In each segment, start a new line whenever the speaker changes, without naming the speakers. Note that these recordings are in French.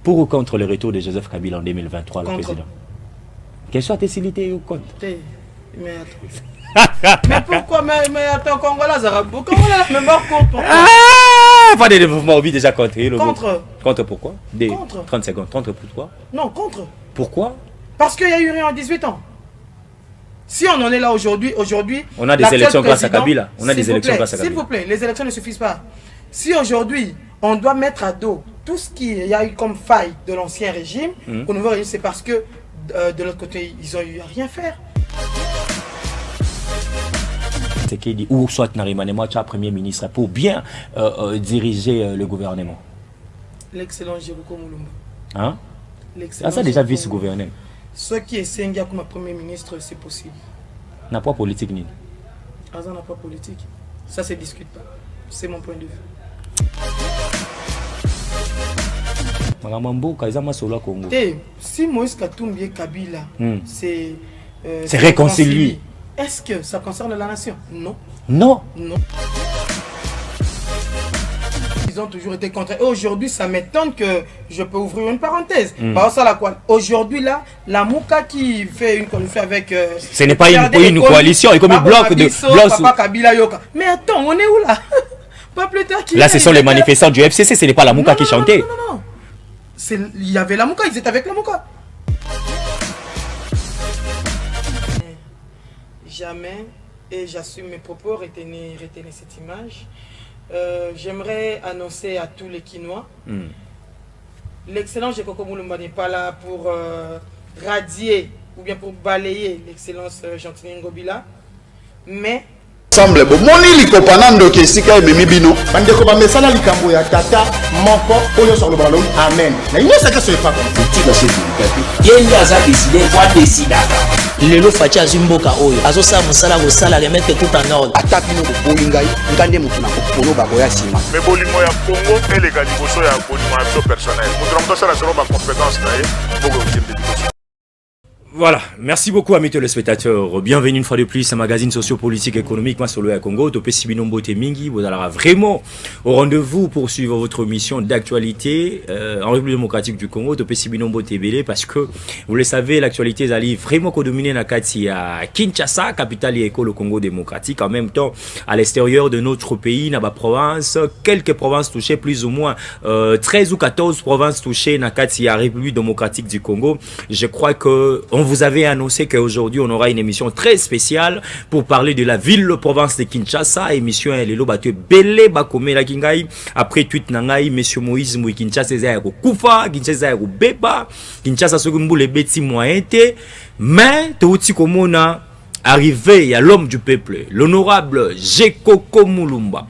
Pour ou contre le retour de Joseph Kabila en 2023,
contre.
le président? Quelles sont tes facilités ou contre?
Mais attends. Mais pourquoi? Mais attends, Congolais, mais mort contre.
Pas de développement, oui, déjà contre.
Contre.
Contre pourquoi?
Contre.
30 secondes. Contre pourquoi?
Non, contre.
Pourquoi?
Parce qu'il y a eu rien en 18 ans. Si on en est là aujourd'hui,
on a des élections grâce à Kabila. On a des élections grâce à Kabila.
S'il vous plaît, les élections ne suffisent pas. Si aujourd'hui, on doit mettre à dos tout ce qu'il y a eu comme faille de l'ancien régime, au nouveau régime, c'est parce que de l'autre côté, ils ont eu à rien faire.
C'est qu'il dit, ou soit Narimanema, tu as premier ministre pour bien diriger le gouvernement.
L'excellent Jérôme Moulumba.
Hein? Ça déjà vice-gouverneur.
Ce qui est Sengia comme premier ministre, c'est possible.
N'a pas politique ni.
Ça n'a pas politique. Ça se discute pas. C'est mon point de vue. Si Moïse Katumbi et Kabila, c'est
réconcilié.
Est-ce que ça concerne la nation? Non.
Non.
Non. Ils ont toujours été contre. Et aujourd'hui, ça m'étonne que je peux ouvrir une parenthèse. Aujourd'hui, là, la Mouka qui fait une coalition avec...
ce n'est pas une coalition, il est comme un bloc de...
Papa Kabila Yoka. Mais attends, on est où là? Pas plus tard
là, ce sont les manifestants du FCC, ce n'est pas la Mouka qui chantait.
Non. Il y avait la Mouka, ils étaient avec la Mouka. Jamais, et j'assume mes propos, retenez cette image. J'aimerais annoncer à tous les Kinois, l'excellent Jekoko Moulumba n'est pas là pour radier ou bien pour balayer l'excellence Gentini Ngobila, mais
ensemble moni likopanando ke sika ebemi bino bandeko ba mesala likambo ya tata moko oyo sur le ballon amen na ino saka so pas politique à cette
yeli aza décidé va décider
lelo fachi azimboka oyo azosa musala ko sala remettre tout en ordre
atapino ko bolingai ngande mutu na ko polo ba koya sima
mais bolingo ya Congo et les gars liboso ya bolingo ya personnel mutu na sala selon ma compétence na ye boko kimbe liboso.
Voilà, merci beaucoup amis téléspectateurs. Bienvenue une fois de plus à magazine socio-politique économique moi solo à Congo. Topé Sibinombo Temingi, vous allez vraiment au rendez-vous pour suivre votre mission d'actualité en République démocratique du Congo. Topé Sibinombo Tebele parce que vous le savez, l'actualité est vraiment dominée Nakati à Kinshasa, capitale et école au Congo démocratique. En même temps, à l'extérieur de notre pays, Naba province, quelques provinces touchées, plus ou moins 13 ou 14 provinces touchées Nakati à République démocratique du Congo. Je crois que on vous avait annoncé qu'aujourd'hui on aura une émission très spéciale pour parler de la ville-province de Kinshasa. Émission Lelo Batue Belé Bakome la Kingai. Après tweet Nangai, Monsieur Moïse Mouy Kinshasa Zayako Koufa, Kinshasa Zayako Beba, Kinshasa Sogumbu le Beti Moyente. Mais Touti Komona arrivé à l'homme du peuple, l'honorable Jekoko Moulumba.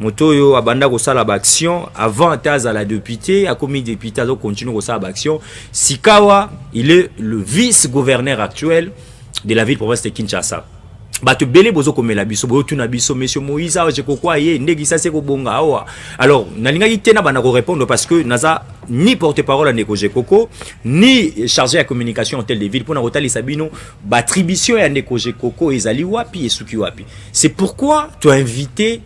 Motoyo abanda kosala action avant Taz à la député a commis député à continuer kosala action. Sikawa, il est le vice-gouverneur actuel de la ville-province de Kinshasa. Batu belé bozo komela biso boyo tuna biso monsieur Moïse je kokwa ye ndegi ça c'est ko bonga awa. Alors nalinga itena bana ko répondre parce que naza ni porte-parole à Neko Jekoko ni chargé à communication en tel de ville pour na rotali sabino ba attribution ya Neko Jekoko ezali wapi esuki wapi. C'est pourquoi tu as invité,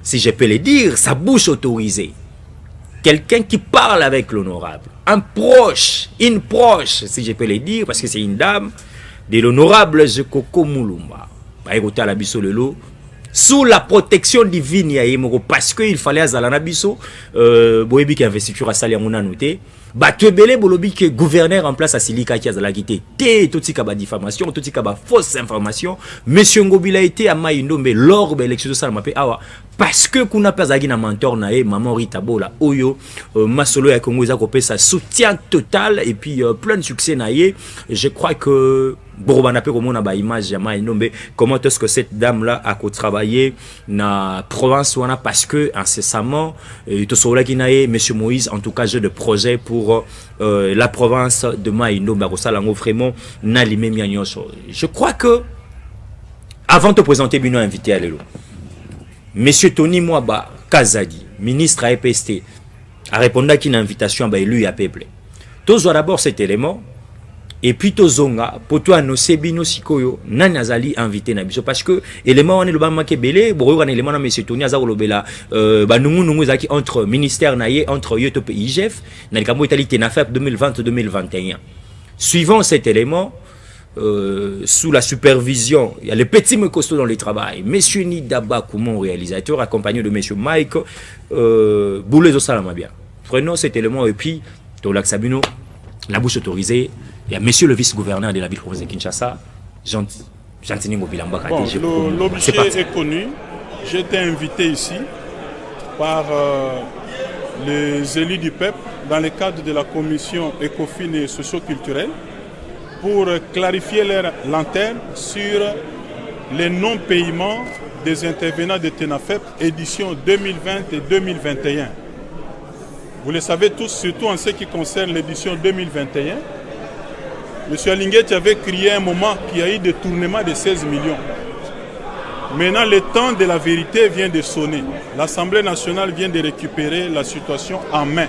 si je peux le dire, sa bouche autorisée. Quelqu'un qui parle avec l'honorable. Un proche, une proche, si je peux le dire, parce que c'est une dame, de l'honorable Jekoko Moulumba. Sous la protection divine, parce qu'il fallait à Zalanabiso, Boebi qui investiture à Saliamona noté. Batebele bolobi que gouverneur en place à Silika qui a la guité. Tout ce qui a diffamation, tout ce qui a fausse information. Monsieur Ngobila été à Maïndo, mais lors de l'élection de Salmapé, parce que qu'on a pas un mentor nae, maman Rita Bola, Oyo, Masolo et Congo, ça soutien total et puis plein de succès nae. Je crois que comment est-ce que cette dame là a travaillé na province parce que incessamment monsieur Moïse en tout cas j'ai de projets pour la province de Maïno vraiment je crois que avant de présenter Bino invité à l'élo monsieur Tony Mwaba Kazadi ministre à EPST a répondu à une invitation à lui à peuple tous d'abord cet élément et puis tozonga pour toi no sebino sikoyo nani azali invité na biso parce que élément on est le bama kebele bo on élément na monsieur Tony azako lobela ba nungu zaki entre ministère naie entre yoto IGF na likambo itali TENAFEP 2020-2021 suivant cet élément sous la supervision, il y a les petits me costauds dans le travail. Monsieur Nidaba Koumon, réalisateur, accompagné de monsieur Mike Boulez au Salamabia. Prenons cet élément et puis, Tolak Sabino, la bouche autorisée. Il y a monsieur le vice-gouverneur de la ville province de Kinshasa, Jantini Mobilamba.
Bon, l'objet est connu. J'ai été invité ici par les élus du peuple dans le cadre de la commission écofine et socio-culturelle pour clarifier leur lanterne sur les non-paiements des intervenants de TENAFEP édition 2020 et 2021. Vous le savez tous, surtout en ce qui concerne l'édition 2021. M. Alinguet avait crié un moment qu'il y a eu des détournement de 16 millions. Maintenant, le temps de la vérité vient de sonner. L'Assemblée nationale vient de récupérer la situation en main.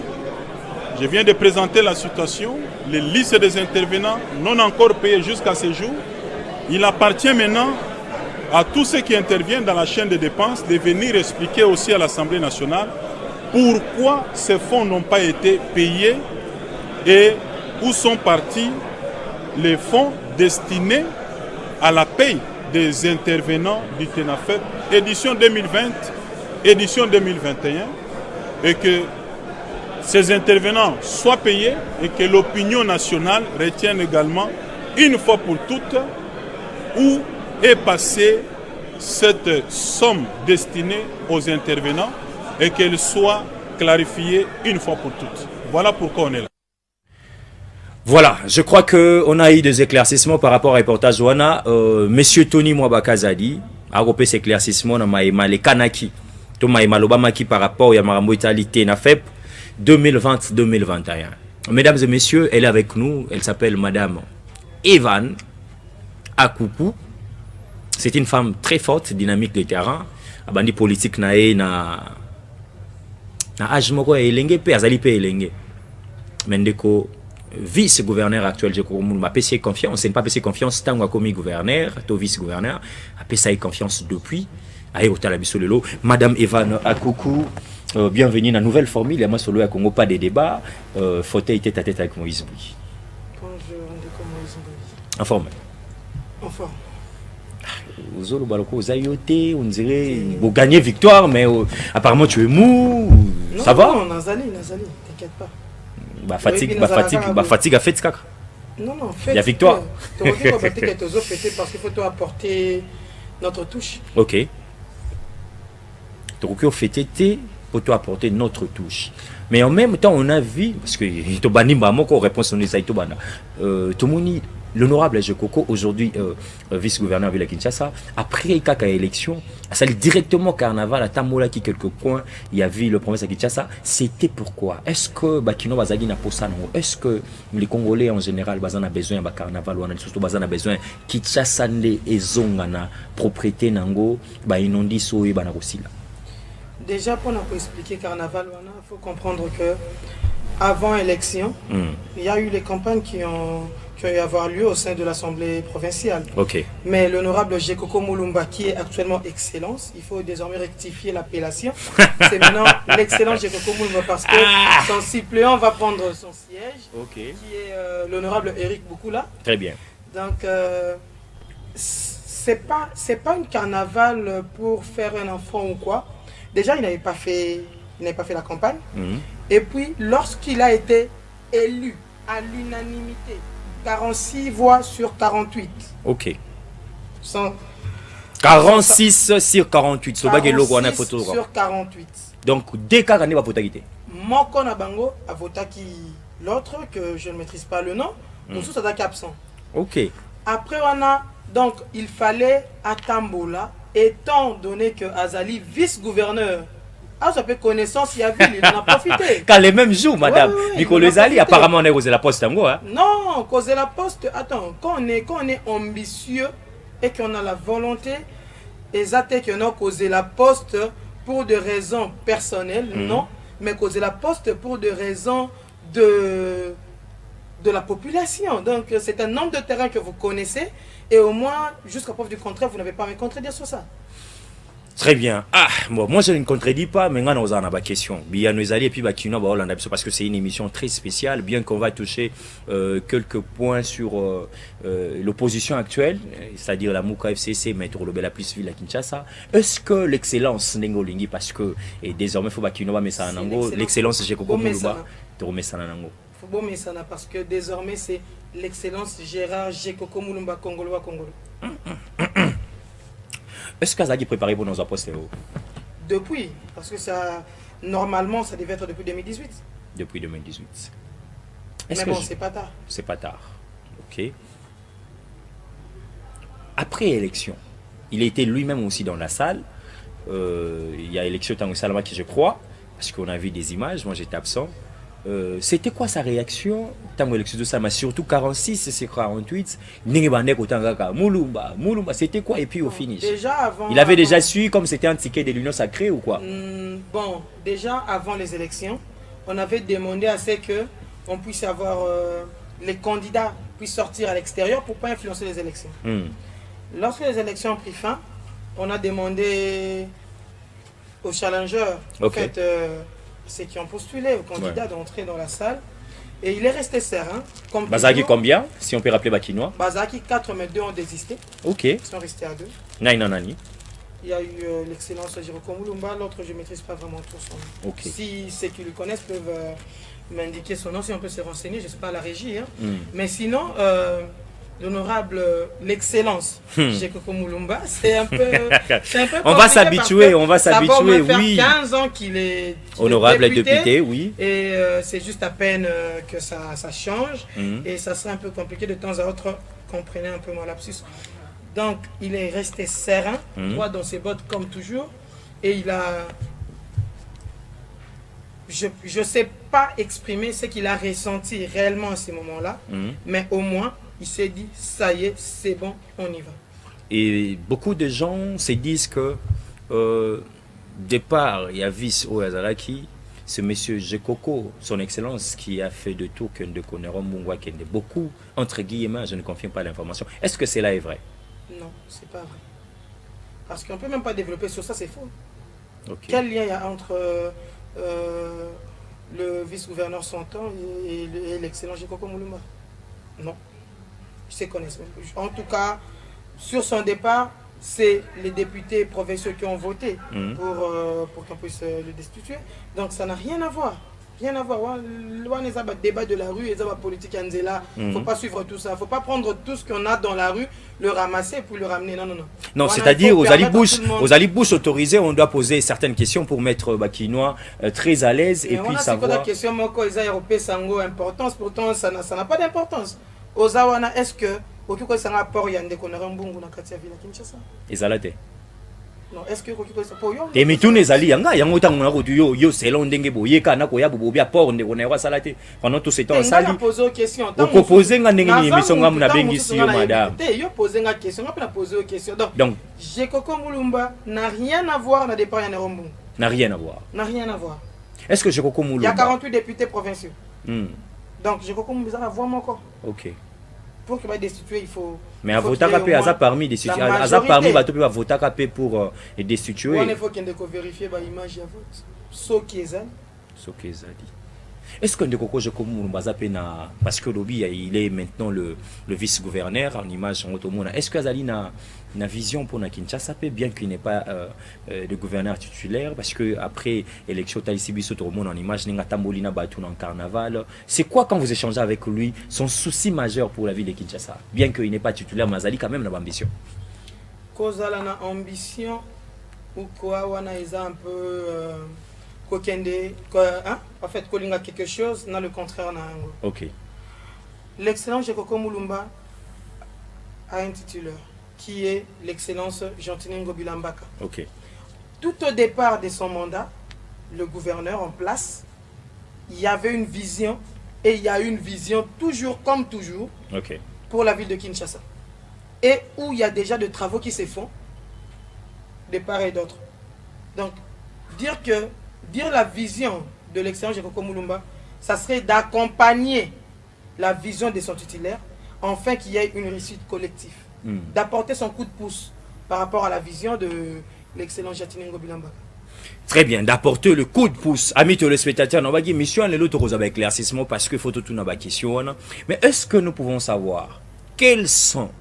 Je viens de présenter la situation, les listes des intervenants non encore payés jusqu'à ce jour. Il appartient maintenant à tous ceux qui interviennent dans la chaîne de dépenses de venir expliquer aussi à l'Assemblée nationale pourquoi ces fonds n'ont pas été payés et où sont partis les fonds destinés à la paye des intervenants du TENAFEP édition 2020, édition 2021 et que ces intervenants soient payés et que l'opinion nationale retienne également une fois pour toutes où est passée cette somme destinée aux intervenants et qu'elle soit clarifiée une fois pour toutes. Voilà pourquoi on est là.
Voilà, je crois qu'on a eu des éclaircissements par rapport au reportage Wana. Monsieur Tony Mwabakazadi a repéré ces éclaircissements dans Maïma, les Kanaki, to Maïma Lobamaki par rapport à Yamarambo Italie TENAFEP 2020-2021. Mesdames et messieurs, elle est avec nous, elle s'appelle Madame Evan Akuku. C'est une femme très forte, dynamique de terrain. Abandi politique nae na ajmoko elenge pe azali pe elenge. Mendeko vice-gouverneur actuel, je crois que m'a payé confiance, c'est ne pas payé confiance tant comme gouverneur, to vice-gouverneur, a payé confiance depuis. Aïe au Talabisolelo, Madame Evan Akuku, bienvenue dans la nouvelle formule. Il y a moi sur le Congo pas de débat, fauteuil tête à tête avec Moïse Boui.
Bonjour, Moïse Boui.
En forme.
En forme.
Zolo Baloko, Zayoté, on dirait, vous gagnez victoire, mais apparemment tu es mou,
non,
ça va?
Non, Nazali, t'inquiète pas.
Fatigue a fait caca.
Non, fait.
La victoire.
Tu vas parce qu'il faut apporter notre touche.
Ok. Donc, on fait tété pour apporter notre touche. Mais en même temps, on a vu, parce que réponse l'honorable Jekoko, aujourd'hui vice-gouverneur de la Kinshasa, après Kaka élection, ça allait directement carnaval à Tamola qui quelques points, il y avait le province de Kinshasa. C'était pourquoi? Est-ce que Bakino Bazagi n'a pas ça? Est-ce que les Congolais en général bazana besoin de carnaval ou surtout bazana besoin Kinshasa et Zongana propriété nango ba inondi so et banarosila?
Déjà pour nous expliquer carnaval, il faut comprendre que avant élection, il y a eu les campagnes qui ont eu avoir lieu au sein de l'Assemblée provinciale.
Okay.
Mais l'honorable Jekoko Moulumba, qui est actuellement Excellence, il faut désormais rectifier l'appellation. C'est maintenant l'Excellence Jekoko Moulumba parce que son suppléant va prendre son siège, qui est l'honorable Eric Boukoula.
Très bien.
Donc, c'est pas une carnaval pour faire un enfant ou quoi. Déjà, il n'avait pas fait la campagne. Et puis, lorsqu'il a été élu à l'unanimité, 46 voix sur 48.
Ok. 46 sur 48.
46 sur 48.
Donc, dès qu'il y a voté.
Moko Nabango a voté qui l'autre, que je ne maîtrise pas le nom, nous sommes absents.
Ok.
Après, donc, il fallait à Tambola, étant donné que Azali, vice-gouverneur, ça fait connaissance, il y a ville, il en a profité.
Quand les mêmes jours, madame, Nicolas Zali, apparemment, on a causé la poste. Hein?
Non, causer la poste, attends, quand on est ambitieux et qu'on a la volonté, exact, qu'on a causé la poste pour des raisons personnelles, non, mais causer la poste pour des raisons de de la population. Donc c'est un nombre de terrains que vous connaissez et au moins, jusqu'à preuve du contraire, vous n'avez pas à me contredire sur ça.
Très bien. Ah, bon, moi je ne contredis pas, mais on a une question. Bien, nous allons et puis parce que c'est une émission très spéciale, bien qu'on va toucher quelques points sur l'opposition actuelle, c'est-à-dire la Mouka FCC, mais pour le Bela plus ville à Kinshasa. Est-ce que l'excellence Nengolingi, parce que et désormais il faut Bakinoba mais ça nango, l'excellence Jekoko Muluba, tu remets ça nango.
Faut bon mais ça parce que désormais c'est l'excellence Gérard Jekoko Mulumba Congolo.
Est-ce que ça a été préparé pour nos apôtres?
Depuis, parce que ça, normalement, ça devait être depuis 2018.
Depuis 2018.
Mais bon, c'est pas tard.
C'est pas tard. Ok. Après élection, il était lui-même aussi dans la salle. Il y a élection Tango Salama qui je crois, parce qu'on a vu des images, moi j'étais absent. C'était quoi sa réaction Tango élection de Salama, surtout 46 c'est 48. Mulumba, c'était quoi et puis au finish?
Déjà avant,
il avait déjà su comme c'était un ticket de l'Union sacrée ou quoi?
Bon, déjà avant les élections, on avait demandé à ce que on puisse avoir les candidats puissent sortir à l'extérieur pour ne pas influencer les élections. Lorsque les élections ont pris fin, on a demandé aux challengers, en fait, ceux qui ont postulé, aux candidats d'entrer dans la salle. Et il est resté serein.
Bazaki combien, si on peut rappeler Bakinois?
Bazaki 4 mais 2 ont désisté.
Ok.
Ils sont restés à 2.
Nainanani.
Il y a eu l'excellence Jiroko Mulumba, l'autre je ne maîtrise pas vraiment tout son nom.
Okay.
Si ceux qui le connaissent peuvent m'indiquer son nom, si on peut se renseigner, je ne sais pas à la régie. Hein. Mais sinon, l'honorable, l'excellence Jekoko Mulumba, c'est un peu
on va s'habituer, oui. Ça fait
15 ans qu'il est
honorable député, oui.
Et c'est juste à peine que ça change. Et ça serait un peu compliqué de temps à autre, comprenez un peu mon lapsus. Donc il est resté serein, droit dans ses bottes comme toujours. Et il a... Je ne sais pas exprimer ce qu'il a ressenti réellement à ce moment-là, mais au moins, il s'est dit, ça y est, c'est bon, on y va.
Et beaucoup de gens se disent que, départ, il y a vice au Azaraki, ce monsieur Jekoko, son excellence, qui a fait de tout, que de connaître beaucoup, entre guillemets, je ne confirme pas l'information. Est-ce que cela est vrai?
Non, c'est pas vrai. Parce qu'on ne peut même pas développer sur ça, c'est faux.
Okay.
Quel lien il y a entre le vice-gouverneur Santon et l'excellent Jekoko Mulumba? Non. Ils se connaissent même. En tout cas, sur son départ, c'est les députés provinciaux qui ont voté pour qu'on puisse le destituer. Donc ça n'a rien à voir. Rien à voir. Le débat de la rue et la politique Anzela, il ne faut pas suivre tout ça. Il ne faut pas prendre tout ce qu'on a dans la rue, le ramasser pour le ramener. Non, non, non.
Non, c'est-à-dire aux alibouches autorisés, on doit poser certaines questions pour mettre Bakinois très à l'aise et puis savoir.
La question importance, pourtant ça n'a pas d'importance. Ozawana, est-ce que Okiko Sanga Port Yande Konarambungu na Katia Villa Kinshasa?
Ezalate.
Non, est-ce que Okiko Sanga Port Yande?
Et mitune ezali yanga yango tango na roduyo yo selon ndenge boyeka na koya bobia port ndeko na salate. Pendant tout ce temps sali.
On pose une question.
On pose nga ndenge ni émission nga na bengi si yo madame.
Yo pose une question, on peut poser une question. Donc Jekoko Mulumba n'a rien à voir na départ Yande Rambungu.
N'a rien à voir.
N'a rien à voir.
Est-ce que Jekoko Mulumba?
Il y a 48 députés provinciaux. Donc Jekoko Mulumba va voir mon corps.
OK.
Pour qu'il va destituer, il faut...
Mais à voter à parmi destituer, à parmi va tout voter pour destituer.
Il faut qu'il vérifier l'image à vote. Ce qui est ça.
Ce qui est ça. Est-ce que Ndekoko Jekoko Mulumba na parce que Lobi il est maintenant le vice-gouverneur en image en automone. Est-ce que Azali na vision pour na Kinshasa bien qu'il n'est pas le gouverneur titulaire parce que après élection Taïsibiso tout le monde en image n'inga tambolina batoun en carnaval. C'est quoi quand vous échangez avec lui son souci majeur pour la ville de Kinshasa bien qu'il n'est pas titulaire mais Azali quand même n'a ambition.
Kozala na ambition ou quoi wana isa un peu en fait, Kolinga quelque chose, n'a le contraire.
Ok.
L'excellence Jekoko Mulumba a un titulaire qui est l'excellence Jean-Tiningo Bilambaka.
Ok.
Tout au départ de son mandat, le gouverneur en place, il y avait une vision et il y a une vision toujours comme toujours pour la ville de Kinshasa. Et où il y a déjà des travaux qui se font de part et d'autre. Donc, dire la vision de l'excellence Jekoko Mulumba, ça serait d'accompagner la vision de son titulaire, afin qu'il y ait une réussite collective. D'apporter son coup de pouce par rapport à la vision de l'excellent Jatini Ngobilambaka.
Très bien, d'apporter le coup de pouce. Amis téléspectateurs, nous avons mission les autres avec éclaircissement parce que faut tout une question. Mais est-ce que nous pouvons savoir quels sont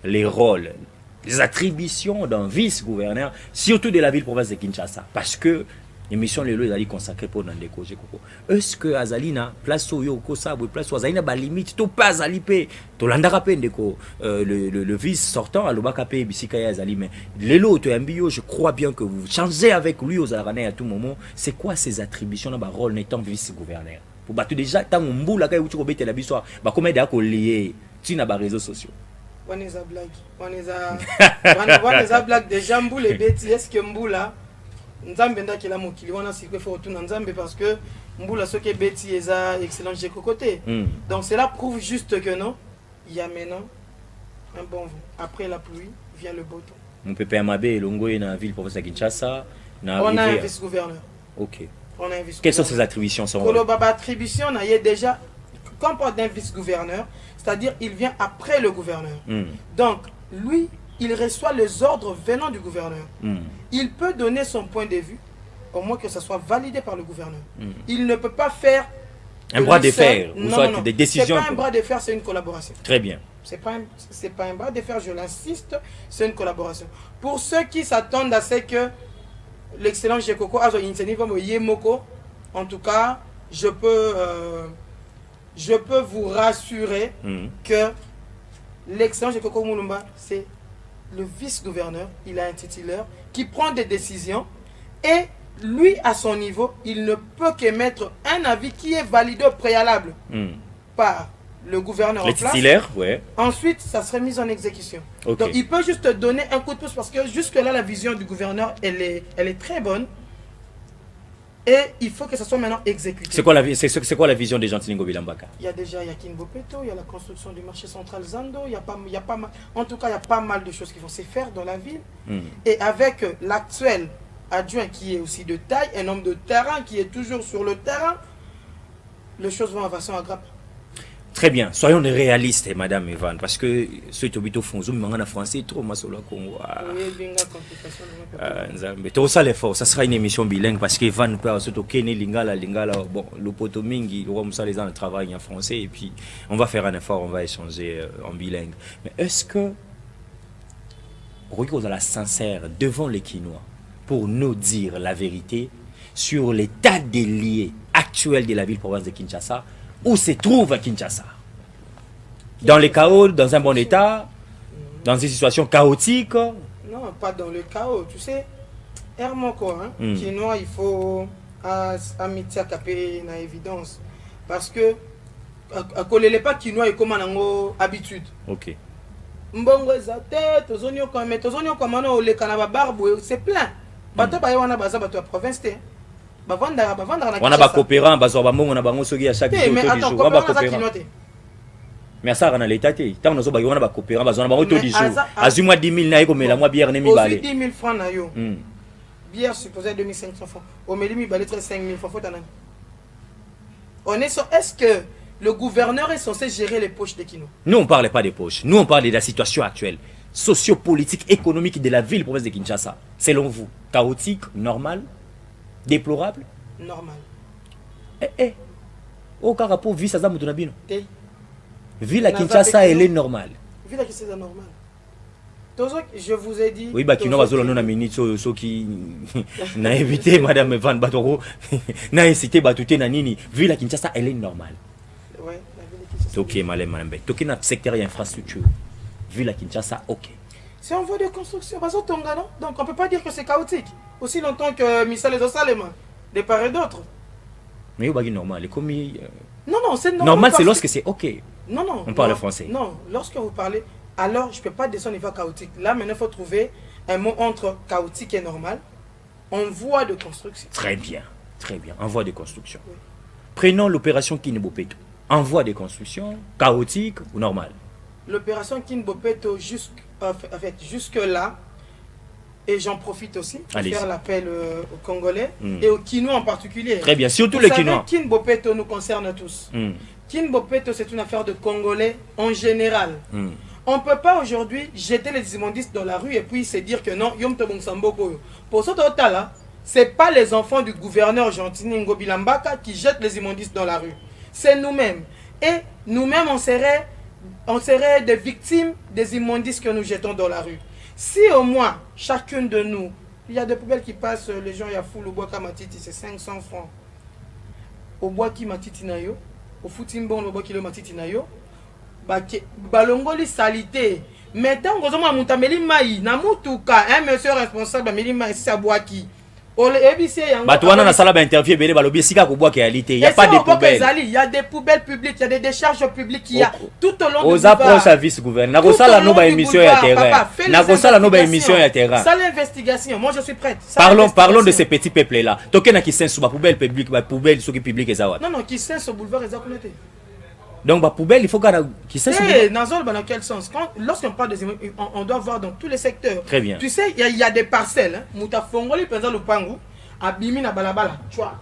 les rôles, les attributions d'un vice-gouverneur, surtout de la ville-province de Kinshasa? Parce que l'émission les lois consacrée pour dans des causes. Est-ce que Azalina place au yoko sabo place au Azalina ba limite tout pas alipé to landara pendeko le vice sortant à l'obaka pe bisika ya Azali mais les lots to mbio je crois bien que vous changez avec lui aux Aranais à tout moment. C'est quoi ses attributions dans ba rôle n'étant vice-gouverneur? Pour battre déjà tant mbula ka uti ko bete la biso ba comment da ko lié tina ba réseaux sociaux.
On est à blague. On est à blague déjà mbou les bêtis est-ce que mbula Nzambe nda kila mokili wana sikwe faut retourner Nzambe parce que mbula soke beti eza excellent j'ai cocoté. Donc cela prouve juste que non, il y a maintenant un bon vent. Après la pluie vient le beau temps.
Mon pépé Mabé Longo est dans la ville province de Kinshasa.
On a un vice-gouverneur.
OK.
On a un vice-gouverneur.
Quelles sont ses attributions?
Attribution n'a déjà comporte d'un vice-gouverneur, c'est-à-dire il vient après le gouverneur. Donc lui il reçoit les ordres venant du gouverneur. Il peut donner son point de vue, au moins que ça soit validé par le gouverneur. Il ne peut pas faire
un bras de fer, ou soit des décisions.
C'est pas un bras de fer, c'est une collaboration.
Très bien.
C'est pas un bras de fer, je l'insiste, c'est une collaboration. Pour ceux qui s'attendent à ce que l'excellent Jekoko a une Yemoko, en tout cas, je peux vous rassurer que l'excellent Jekoko Mulumba, c'est le vice-gouverneur, il a un titulaire qui prend des décisions et lui, à son niveau, il ne peut qu'émettre un avis qui est validé au préalable par le gouverneur en place.
Ouais.
Ensuite, ça serait mis en exécution.
Okay.
Donc, il peut juste donner un coup de pouce parce que jusque-là, la vision du gouverneur, elle est très bonne. Et il faut que ça soit maintenant exécuté.
C'est quoi la vision des Jatini Ngobilambaka?
Il y a déjà Yakin Bopeto, il y a la construction du marché central Zando, il y a pas mal, en tout cas, il y a pas mal de choses qui vont se faire dans la ville. Et avec l'actuel adjoint qui est aussi de taille, un homme de terrain qui est toujours sur le terrain, les choses vont avancer en grappe.
Très bien, soyons réalistes, Madame Evan, parce que ce qui est au fond, en français, trop masolo Congo. Mais tout ça l'effort, ça sera une émission bilingue parce que Evan peut surtout Kenny Lingala, bon, le poto mingi, le roi les gens travaillent en français et puis on va faire un effort, on va échanger en bilingue. Mais est-ce que Royko la sincère devant les Kinois pour nous dire la vérité sur l'état des liés actuels de la ville-province de Kinshasa? Où se trouve Kinshasa? Dans le chaos, dans un bon état, dans une situation chaotique?
Non, pas dans le chaos. Tu sais, Hermoko, Kinois, il faut amitié capé na évidence. Parce que, à coller les pas Kinois et comment on a habitude.
Ok.
Mbongo zate, tozonio comme on le canaba barbe, c'est plein. Bato baïwana baza bato à province. On
a pas coopérant, on a bango sogi à chaque jour.
Mais attends, coopérant.
Mais ça, on a l'état. Tant nous on a pas coopérant, on a bango tous les jours. Azuma 10 000 naïko, mais la moi bière n'est mi balé.
10 000 francs naïko. Bière supposée 2500 francs. Au milieu mi balé 5 000 francs. On est sur. Est-ce que le gouverneur est censé gérer les poches des Kino?
Nous on parle pas des poches. Nous on parle de la situation actuelle, socio-politique, économique de la ville province de Kinshasa. Selon vous, chaotique, normal? Déplorable?
Normal.
Au cas rapport, vie ça ça moutonabino. Ville à Kinshasa, elle est normale.
Ville à Kinshasa, normale. Je vous ai dit.
Oui, bah Kino va zolo non amini so qui n'a évité Madame Van Batoro, n'a incité batouté na nini. Ville à Kinshasa, elle est normale.
Ouais, la ville à Kinshasa.
Ok, Madame Mbek. Toki na secteur et infrastructure. Ville à Kinshasa, ok.
C'est en voie de construction. Donc on ne peut pas dire que c'est chaotique. Aussi longtemps que Michel les Osalema, de part et d'autre.
Mais il est normal.
Non, c'est normal.
Normal, c'est lorsque c'est ok.
Non.
On parle français.
Non, lorsque vous parlez, alors je ne peux pas descendre au niveau chaotique. Là, maintenant, il faut trouver un mot entre chaotique et normal. En voie de construction.
Très bien. En voie de construction. Oui. Prenons l'opération Kinbopeto. En voie de construction, chaotique ou normal?
L'opération Kinbopeto jusque-là Et j'en profite aussi pour faire l'appel aux Congolais et aux Kinois en particulier.
Très bien, surtout les Kinois.
Kin Bopeto nous concerne tous. Kin Bopeto, c'est une affaire de Congolais en général. On ne peut pas aujourd'hui jeter les immondistes dans la rue et puis se dire que non, Yom Tobong Samboko. Pour ce total, ce n'est pas les enfants du gouverneur Gentini Ngobilambaka qui jettent les immondistes dans la rue. C'est nous-mêmes. Et nous-mêmes, on serait des victimes des immondices que nous jetons dans la rue. Si au moins, chacune de nous, il y a des poubelles qui passent, les gens, il y a fou, le bois Kamatiti, c'est 500 francs. Au bois qui matiti nayo, au foutimbon, le bois qui le matiti nayo, balongoli salité. Maintenant, on a montameli maï, namutuka, un monsieur responsable, ameli maï, c'est à bois qui.
Batouana na sala ba interview belé balobi sika ko bois qualité, il y a pas de poubelles.
Il y a des poubelles publiques, il y a des décharges publiques, il y a tout au long de
aux approches à vice-gouverneur. Na ko sala no ba émission ya terrain. Na ko sala no ba émission ya terrain.
Ça l'investigation, moi je suis prête.
Parlons de ces petits peuples là. Tokena qui sens sous ba poubelle publique, ba poubelle sous qui publique ezawat.
Non, qui sens au boulevard Ezakounete.
Donc, la poubelle, il faut qu'on qui sait
dans quel sens? Lorsqu'on parle des immeubles, on doit voir dans tous les secteurs.
Très bien.
Tu sais, il y a des parcelles. Mouta Fongoli, par exemple, le Pangou, Abimi na Balabala. Tu vois.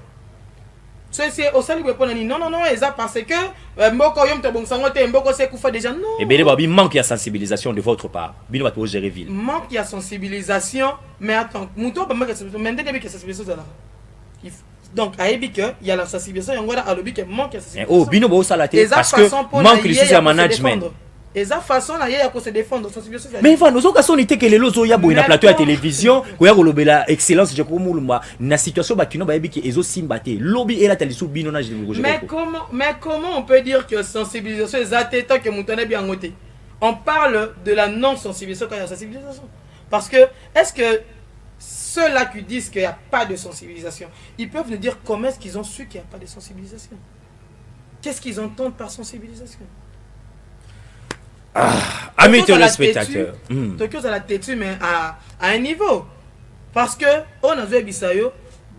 C'est au salut de non, ça parce que Mboko Yom Tobong Sangote, Mboko Sekoufa déjà. Non.
Et bien, il manque de sensibilisation de votre part. Bino va gérer ville.
Manque de sensibilisation, mais attends, Mouto, maintenant, il y a sensibilisation. Donc, il y a la sensibilisation, il y a le manque de sensibilisation.
Oh, Bino va salater parce que manque de management.
Et ça façon là, il y a se défendre sensibilisation.
Mais enfin, nous avons qu'à que les lots ya boy na plateau à télévision, ko ya kolobela excellence je ko muluma na situation ba kino ba yebi ki ezo simbate. Lobby et la talisu bino na je.
Mais comment on peut dire que sensibilisation est atteinte que moutone bien ngoté? On parle de la non sensibilisation quand il y a sensibilisation. Parce que est-ce que ceux-là qui disent qu'il n'y a pas de sensibilisation, ils peuvent nous dire comment est-ce qu'ils ont su qu'il n'y a pas de sensibilisation? Qu'est-ce qu'ils entendent par sensibilisation?
Amis téléspectateurs.
Tokyo ça la têtu mais à un niveau. Parce que on a vu Bisayo,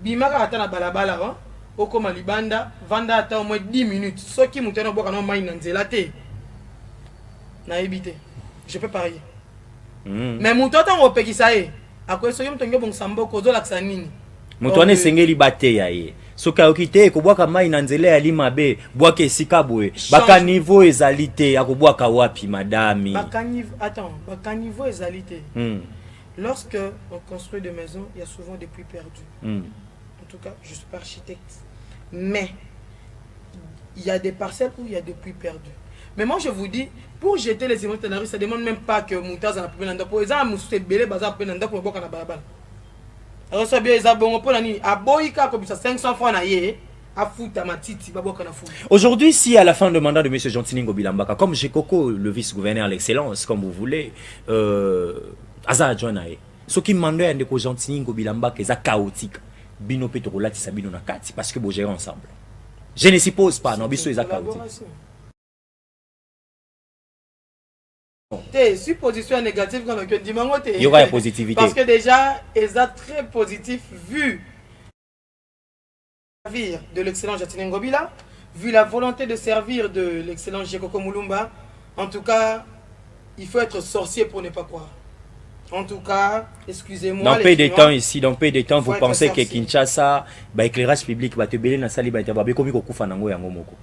Bimaka atana balabala, Okoma Libanda, Vanda attend au moins 10 minutes. Ceux qui m'ont tenu boka no main nzelate. Na évité. Je peux parier. Mais mon temps au Pekisaye. Après ça, je bon sambo kozo la nini.
Mutuane sengeli bate ya ye. Soka okite ko bwaka mai na nzele ya limabe, bwaka esika boye. Baka niveau ezalité ya ko bwaka wapi madame.
Baka niveau ezalité. Lorsque on construit des maisons, il y a souvent des puits perdus. En tout cas, je suis pas architecte. Mais il y a des parcelles où il y a des puits perdus. Mais moi je vous dis, pour jeter les immeubles dans la rue, ça ne demande même pas que Moutaz en a pu n'anda. Pour exemple, Mousté Belé, Bazar peut n'anda pour boire na balabala. Alors ça bien, ils ont bon pour l'année. À Boïka, comme ça, 500 francs na yé, à foutre à ma titi, ba boire na fou.
Aujourd'hui, si à la fin du mandat de M. Gentini Ngobilambaka, comme j'ai Coco, le vice-gouverneur à l'excellence, comme vous voulez, Aza Joanae, ce qui m'a demandé à Gentini Ngobilambaka, c'est chaotique. Bino Petrola, c'est Bino Nakati, parce que vous gérez ensemble. Je ne suppose pas, non, Bisso est chaotique.
Supposition négative quand on dit
il y aura la positivité.
Parce que déjà, ils sont très positifs vu de l'excellent Gentini Ngobila, vu la volonté de servir de l'excellent Jekoko Mulumba. En tout cas, il faut être sorcier pour ne pas croire. En tout cas, excusez-moi.
Dans peu de temps ici, dans peu de temps, vous pensez que Kinshasa, éclairage public, va te belé dans sali ba interview comme ko kufa nango yango moko.